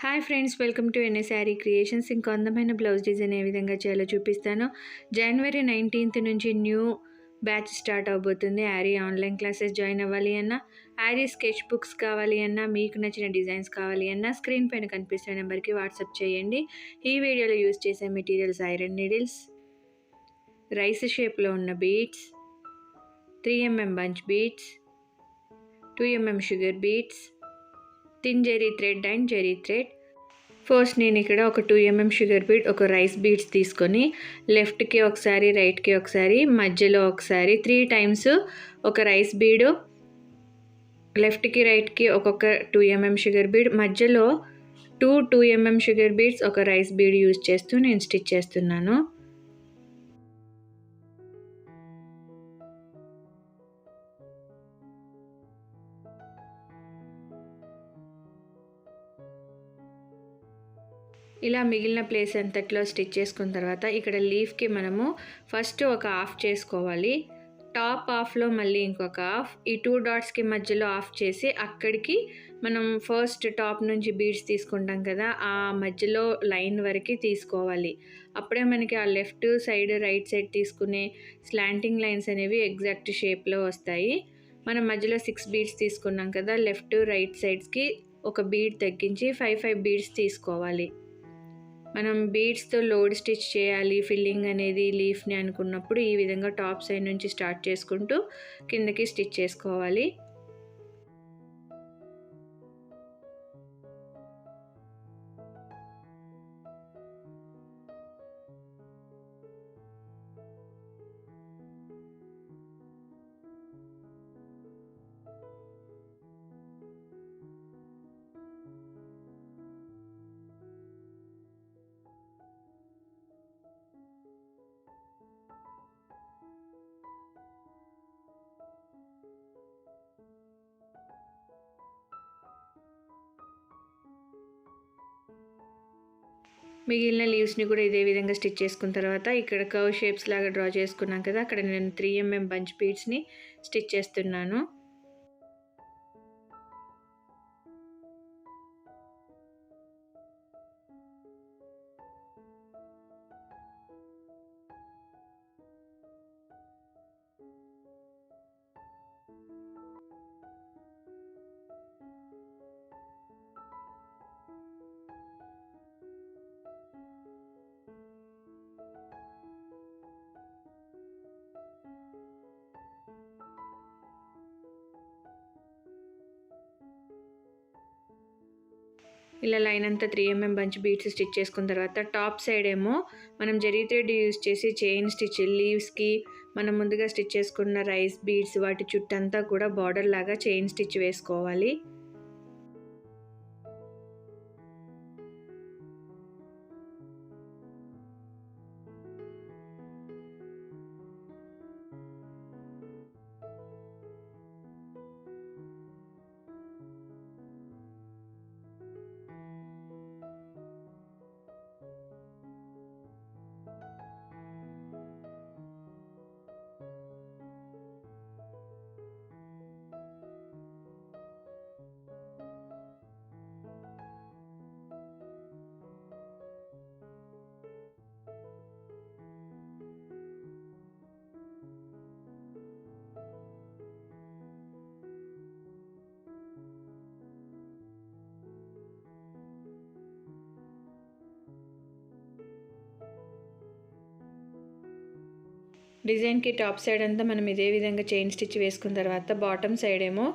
Hi friends, welcome to ఎన్ఏ sari creations. ఇంకో అందమైన blouse design ఏ విధంగా చేయాలో చూపిస్తాను. జనవరి 19th నుంచి న్యూ బ్యాచ్ స్టార్ట్ అవబోతుంది. యారీ ఆన్లైన్ క్లాసెస్ జాయిన్ అవ్వాలి అన్నా, యారీ స్కెచ్ బుక్స్ కావాలి అన్నా, మీకు నచ్చిన డిజైన్స్ కావాలి అన్నా స్క్రీన్ పైన కనిపిస్తున్న నెంబర్కి వాట్సాప్ చేయండి. ఈ వీడియోలో యూజ్ చేసే మెటీరియల్స్ ఐరన్ నీడిల్స్, రైస్ షేప్లో ఉన్న beads, 3mm bunch beads, 2mm sugar beads, thin zari thread and zari thread. First నేను ఇక్కడ ఒక 2mm షుగర్ బీడ్, ఒక రైస్ బీడ్స్ తీసుకొని లెఫ్ట్కి ఒకసారి, రైట్కి ఒకసారి, మధ్యలో ఒకసారి 3 times ఒక రైస్ బీడు, లెఫ్ట్కి రైట్కి ఒక్కొక్క 2mm షుగర్ బీడ్, మధ్యలో 2mm షుగర్ బీడ్స్, ఒక రైస్ బీడ్ యూజ్ చేస్తూ నేను స్టిచ్ చేస్తున్నాను. ఇలా మిగిలిన ప్లేస్ అంతట్లో స్టిచ్ చేసుకున్న తర్వాత ఇక్కడ లీఫ్కి మనము ఫస్ట్ ఒక హాఫ్ చేసుకోవాలి. టాప్ హాఫ్లో మళ్ళీ ఇంకొక హాఫ్, ఈ 2 dotsకి మధ్యలో హాఫ్ చేసి అక్కడికి మనం ఫస్ట్ టాప్ నుంచి బీడ్స్ తీసుకుంటాం కదా, ఆ మధ్యలో లైన్ వరకు తీసుకోవాలి. అప్పుడే మనకి ఆ లెఫ్ట్ సైడ్, రైట్ సైడ్ తీసుకునే స్లాంటింగ్ లైన్స్ అనేవి ఎగ్జాక్ట్ షేప్లో వస్తాయి. మనం మధ్యలో 6 బీడ్స్ తీసుకున్నాం కదా, లెఫ్ట్ రైట్ సైడ్స్కి ఒక బీడ్ తగ్గించి 5 బీడ్స్ తీసుకోవాలి. మనం బీడ్స్తో లోడ్ స్టిచ్ చేయాలి ఫిల్లింగ్ అనేది లీఫ్ని అనుకున్నప్పుడు ఈ విధంగా టాప్ సైడ్ నుంచి స్టార్ట్ చేసుకుంటూ కిందకి స్టిచ్ చేసుకోవాలి. మిగిలిన లీవ్స్ని కూడా ఇదే విధంగా స్టిచ్ చేసుకున్న తర్వాత ఇక్కడ కర్వ్ షేప్స్ లాగా డ్రా చేసుకున్నాం కదా, అక్కడ నేను 3mm బంచ్ బీడ్స్ని స్టిచ్ చేస్తున్నాను. ఇలా లైన్ అంతా 3mm బంచ్ బీడ్స్ స్టిచ్ చేసుకున్న తర్వాత టాప్ సైడ్ ఏమో మనం జరీ థ్రెడ్ యూజ్ చేసి చైన్ స్టిచ్, లీవ్స్కి మనం ముందుగా స్టిచ్ చేసుకున్న రైస్ బీడ్స్ వాటి చుట్టంతా కూడా బార్డర్ లాగా చైన్ స్టిచ్ వేసుకోవాలి. డిజైన్కి టాప్ సైడ్ అంతా మనం ఇదే విధంగా చైన్ స్టిచ్ వేసుకున్న తర్వాత బాటమ్ సైడ్ ఏమో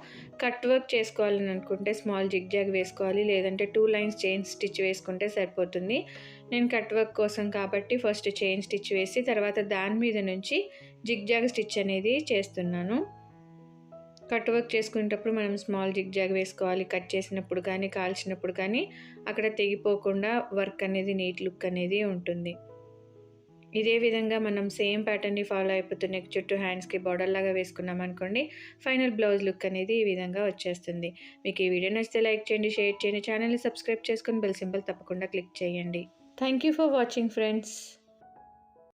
కట్ వర్క్ చేసుకోవాలని అనుకుంటే స్మాల్ జిగ్జాగ్ వేసుకోవాలి, లేదంటే 2 lines చైన్ స్టిచ్ వేసుకుంటే సరిపోతుంది. నేను కట్ వర్క్ కోసం కాబట్టి ఫస్ట్ చైన్ స్టిచ్ వేసి తర్వాత దాని మీద నుంచి జిగ్జాగ్ స్టిచ్ అనేది చేస్తున్నాను. కట్ వర్క్ చేసుకునేటప్పుడు మనం స్మాల్ జిగ్జాగ్ వేసుకోవాలి. కట్ చేసినప్పుడు కానీ, కాల్చినప్పుడు కానీ అక్కడ తెగిపోకుండా వర్క్ అనేది, నీట్ లుక్ అనేది ఉంటుంది. ఇదే విధంగా మనం సేమ్ ప్యాటర్న్ని ఫాలో అయిపోతూ నెక్ చుట్టూ హ్యాండ్స్కి బార్డర్ లాగా వేసుకున్నాం అనుకోండి, ఫైనల్ బ్లౌజ్ లుక్ అనేది ఈ విధంగా వచ్చేస్తుంది. మీకు ఈ వీడియో నచ్చితే లైక్ చేయండి, షేర్ చేయండి, ఛానల్ని సబ్స్క్రైబ్ చేసుకొని బెల్ సింబల్ తప్పకుండా క్లిక్ చేయండి. Thank you for watching friends.